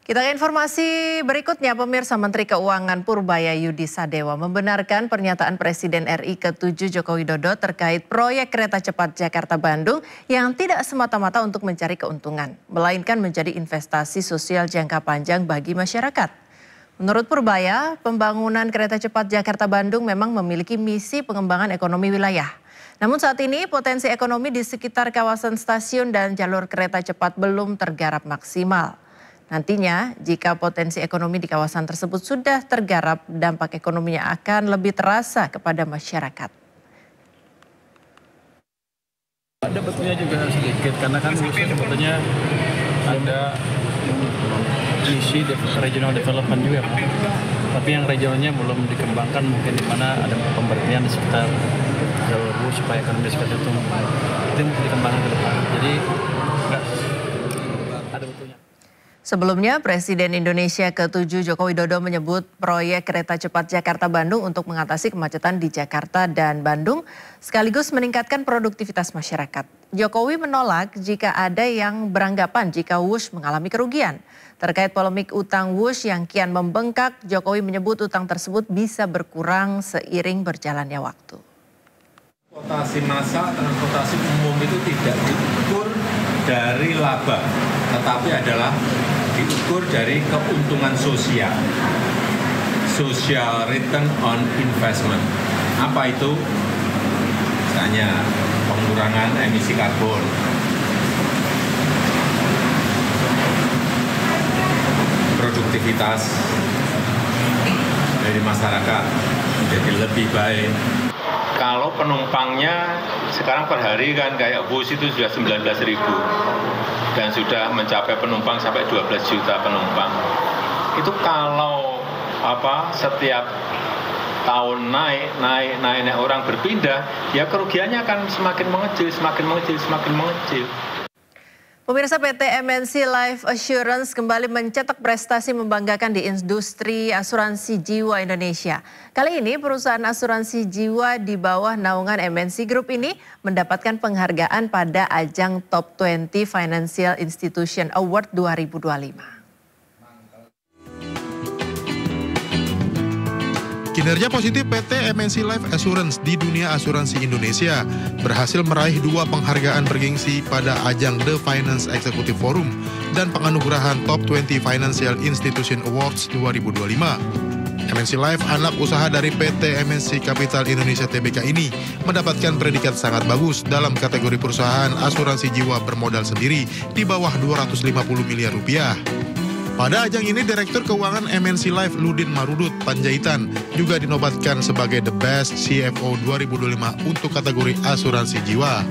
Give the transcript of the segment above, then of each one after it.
Kita ke informasi berikutnya, pemirsa. Menteri Keuangan Purbayayudi Sadewa membenarkan pernyataan Presiden RI ke-7 Joko Widodo terkait proyek kereta cepat Jakarta-Bandung yang tidak semata-mata untuk mencari keuntungan, melainkan menjadi investasi sosial jangka panjang bagi masyarakat. Menurut Purbaya, pembangunan kereta cepat Jakarta-Bandung memang memiliki misi pengembangan ekonomi wilayah. Namun saat ini potensi ekonomi di sekitar kawasan stasiun dan jalur kereta cepat belum tergarap maksimal. Nantinya, jika potensi ekonomi di kawasan tersebut sudah tergarap, dampak ekonominya akan lebih terasa kepada masyarakat. Ada betulnya juga sedikit, karena kan sebetulnya ada misi regional development juga, Pak. Tapi yang regionalnya belum dikembangkan, mungkin di mana ada pemberian di sekitar jalur bus supaya ekonomi seperti itu mungkin dikembangkan ke depan. Jadi enggak ada betulnya. Sebelumnya, Presiden Indonesia ke-7 Joko Widodo menyebut proyek kereta cepat Jakarta-Bandung untuk mengatasi kemacetan di Jakarta dan Bandung, sekaligus meningkatkan produktivitas masyarakat. Jokowi menolak jika ada yang beranggapan jika Wush mengalami kerugian. Terkait polemik utang Wush yang kian membengkak, Jokowi menyebut utang tersebut bisa berkurang seiring berjalannya waktu. Transportasi massal, transportasi umum itu tidak diukur dari laba, tetapi adalah diukur dari keuntungan sosial. Social return on investment. Apa itu? Misalnya pengurangan emisi karbon, produktivitas dari masyarakat menjadi lebih baik. Kalau penumpangnya sekarang per hari kan kayak bus itu sudah 19.000 dan sudah mencapai penumpang sampai 12 juta penumpang. Itu kalau setiap tahun naik orang berpindah, ya kerugiannya akan semakin mengecil. Pemirsa, PT MNC Life Assurance kembali mencetak prestasi membanggakan di industri asuransi jiwa Indonesia. Kali ini perusahaan asuransi jiwa di bawah naungan MNC Group ini mendapatkan penghargaan pada ajang Top 20 Financial Institution Award 2025. Kinerja positif PT MNC Life Assurance di dunia asuransi Indonesia berhasil meraih 2 penghargaan bergengsi pada ajang The Finance Executive Forum dan penganugerahan Top 20 Financial Institution Awards 2025. MNC Life, anak usaha dari PT MNC Capital Indonesia Tbk ini, mendapatkan predikat sangat bagus dalam kategori perusahaan asuransi jiwa bermodal sendiri di bawah 250 miliar rupiah. Pada ajang ini, Direktur Keuangan MNC Life Ludin Marudut Panjaitan juga dinobatkan sebagai The Best CFO 2025 untuk kategori asuransi jiwa.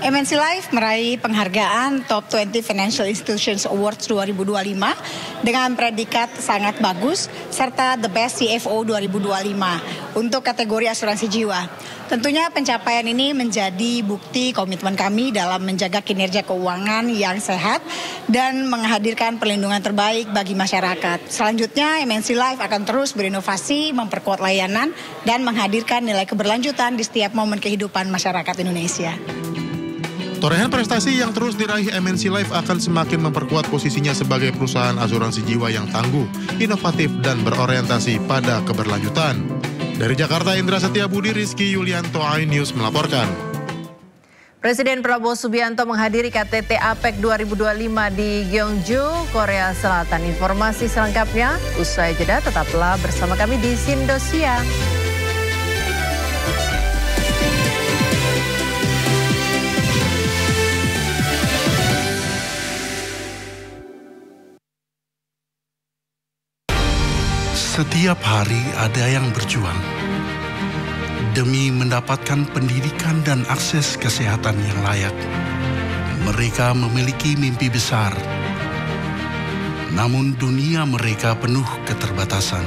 MNC Life meraih penghargaan Top 20 Financial Institutions Awards 2025 dengan predikat sangat bagus serta The Best CFO 2025 untuk kategori asuransi jiwa. Tentunya pencapaian ini menjadi bukti komitmen kami dalam menjaga kinerja keuangan yang sehat dan menghadirkan perlindungan terbaik bagi masyarakat. Selanjutnya, MNC Life akan terus berinovasi, memperkuat layanan, dan menghadirkan nilai keberlanjutan di setiap momen kehidupan masyarakat Indonesia. Torehan prestasi yang terus diraih MNC Life akan semakin memperkuat posisinya sebagai perusahaan asuransi jiwa yang tangguh, inovatif, dan berorientasi pada keberlanjutan. Dari Jakarta, Indra Setiabudi, Rizky Yulianto, iNews melaporkan. Presiden Prabowo Subianto menghadiri KTT APEC 2025 di Gyeongju, Korea Selatan. Informasi selengkapnya usai jeda, tetaplah bersama kami di Sindo Siang. Setiap hari ada yang berjuang demi mendapatkan pendidikan dan akses kesehatan yang layak. Mereka memiliki mimpi besar, namun dunia mereka penuh keterbatasan.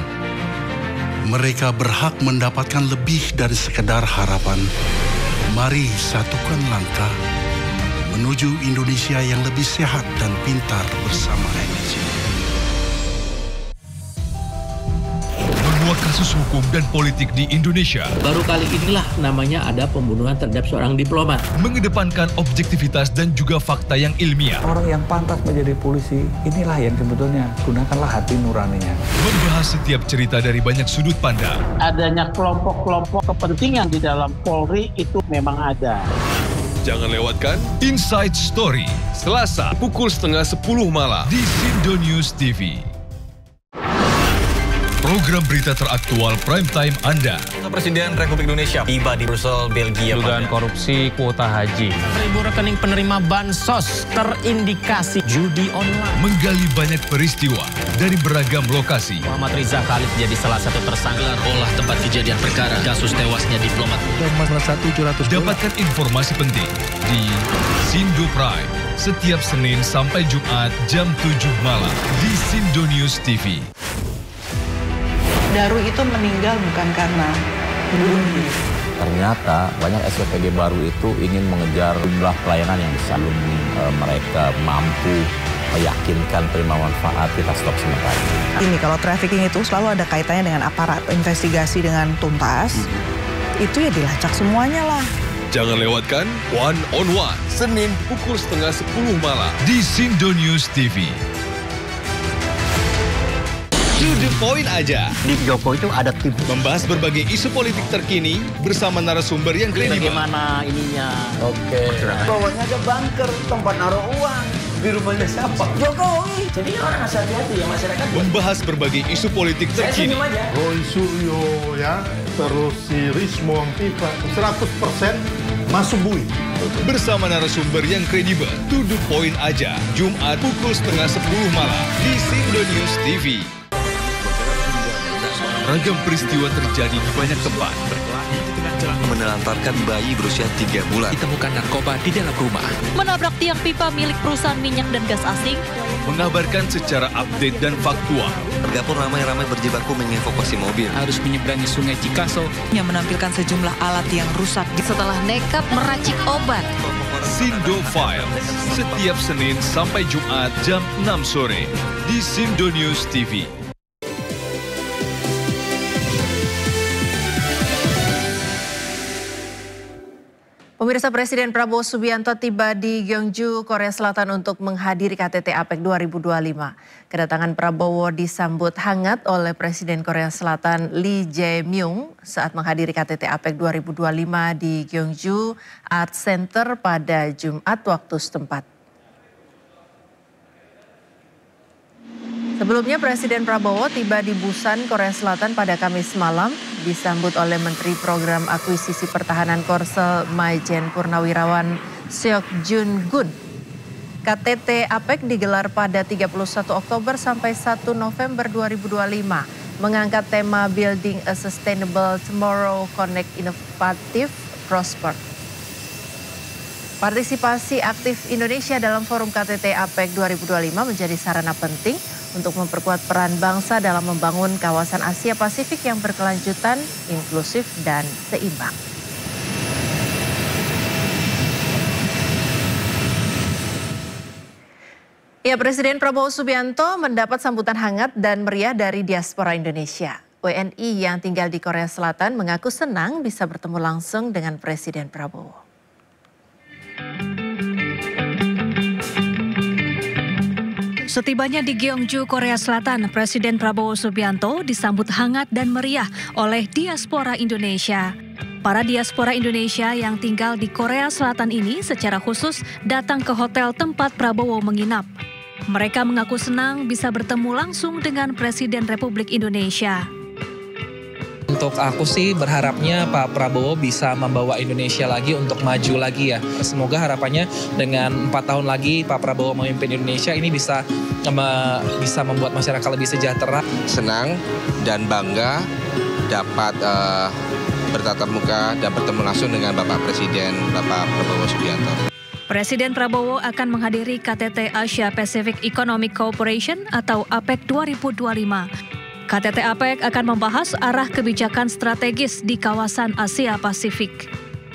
Mereka berhak mendapatkan lebih dari sekedar harapan. Mari satukan langkah menuju Indonesia yang lebih sehat dan pintar bersama MNC. kasus hukum dan politik di Indonesia. Baru kali inilah namanya ada pembunuhan terhadap seorang diplomat. Mengedepankan objektivitas dan juga fakta yang ilmiah. Orang yang pantas menjadi polisi, inilah yang sebetulnya gunakanlah hati nuraninya. Membahas setiap cerita dari banyak sudut pandang. Adanya kelompok-kelompok kepentingan di dalam Polri itu memang ada. Jangan lewatkan Inside Story, Selasa pukul 9:30 malam di Sindo News TV. Program berita teraktual prime time Anda. Presiden Republik Indonesia tiba di Brussel, Belgia. Dugaan korupsi kuota haji. 1.000 rekening penerima bansos terindikasi judi online. Menggali banyak peristiwa dari beragam lokasi. Muhammad Riza Khalid jadi salah satu tersangka olah tempat kejadian perkara kasus tewasnya diplomat. Dapatkan informasi penting di Sindo Prime setiap Senin sampai Jumat jam 7 malam di Sindo News TV. Daru itu meninggal bukan karena bunuh diri. Ternyata banyak SPPG baru itu ingin mengejar jumlah pelayanan yang besar. Mereka mampu meyakinkan terima manfaat, kita stop sementara. Ini kalau trafficking itu selalu ada kaitannya dengan aparat, investigasi dengan tuntas, itu ya dilacak semuanya lah. Jangan lewatkan One on One, Senin pukul 9:30 malam di Sindo News TV. To the point aja. Di Jokowi itu ada tim. Membahas berbagai isu politik terkini bersama narasumber yang kredibel. Bagaimana ininya? Oke. Bawahnya ada bunker, tempat naruh uang. Di rumahnya siapa? Jokowi. Jadi orang harus hati-hati ya masyarakat. Membahas berbagai isu politik terkini. Roy Suryo ya, terus si Rismo Pipa 100% masuk bui. Bersama narasumber yang kredibel. To the point aja. Jumat pukul 9:30 malam di Sindo News TV. Ragam peristiwa terjadi di banyak tempat. Menelantarkan bayi berusia 3 bulan. Ditemukan narkoba di dalam rumah. Menabrak tiang pipa milik perusahaan minyak dan gas asing. Mengabarkan secara update dan faktual. Warga pun ramai-ramai berjibaku mengevakuasi mobil. Harus menyeberangi sungai Cikaso. Yang menampilkan sejumlah alat yang rusak. Setelah nekat meracik obat. Sindo Files. Setiap Senin sampai Jumat jam 6 sore. Di Sindo News TV. Pemirsa, Presiden Prabowo Subianto tiba di Gyeongju, Korea Selatan untuk menghadiri KTT APEC 2025. Kedatangan Prabowo disambut hangat oleh Presiden Korea Selatan Lee Jae-myung saat menghadiri KTT APEC 2025 di Gyeongju Art Center pada Jumat waktu setempat. Sebelumnya Presiden Prabowo tiba di Busan, Korea Selatan pada Kamis malam, disambut oleh Menteri Program Akuisisi Pertahanan Korsel Maijen Purnawirawan Seok Jun Gun. KTT APEC digelar pada 31 Oktober sampai 1 November 2025, mengangkat tema Building a Sustainable Tomorrow, Connect Innovative Prosper. Partisipasi aktif Indonesia dalam forum KTT APEC 2025 menjadi sarana penting untuk memperkuat peran bangsa dalam membangun kawasan Asia Pasifik yang berkelanjutan, inklusif, dan seimbang. Ya, Presiden Prabowo Subianto mendapat sambutan hangat dan meriah dari diaspora Indonesia. WNI yang tinggal di Korea Selatan mengaku senang bisa bertemu langsung dengan Presiden Prabowo. Setibanya di Gyeongju, Korea Selatan, Presiden Prabowo Subianto disambut hangat dan meriah oleh diaspora Indonesia. Para diaspora Indonesia yang tinggal di Korea Selatan ini secara khusus datang ke hotel tempat Prabowo menginap. Mereka mengaku senang bisa bertemu langsung dengan Presiden Republik Indonesia. Untuk aku sih berharapnya Pak Prabowo bisa membawa Indonesia lagi untuk maju lagi ya. Semoga harapannya dengan 4 tahun lagi Pak Prabowo memimpin Indonesia ini bisa membuat masyarakat lebih sejahtera. Senang dan bangga dapat bertatap muka dan bertemu langsung dengan Bapak Presiden, Bapak Prabowo Subianto. Presiden Prabowo akan menghadiri KTT Asia Pacific Economic Cooperation atau APEC 2025. KTT APEC akan membahas arah kebijakan strategis di kawasan Asia Pasifik.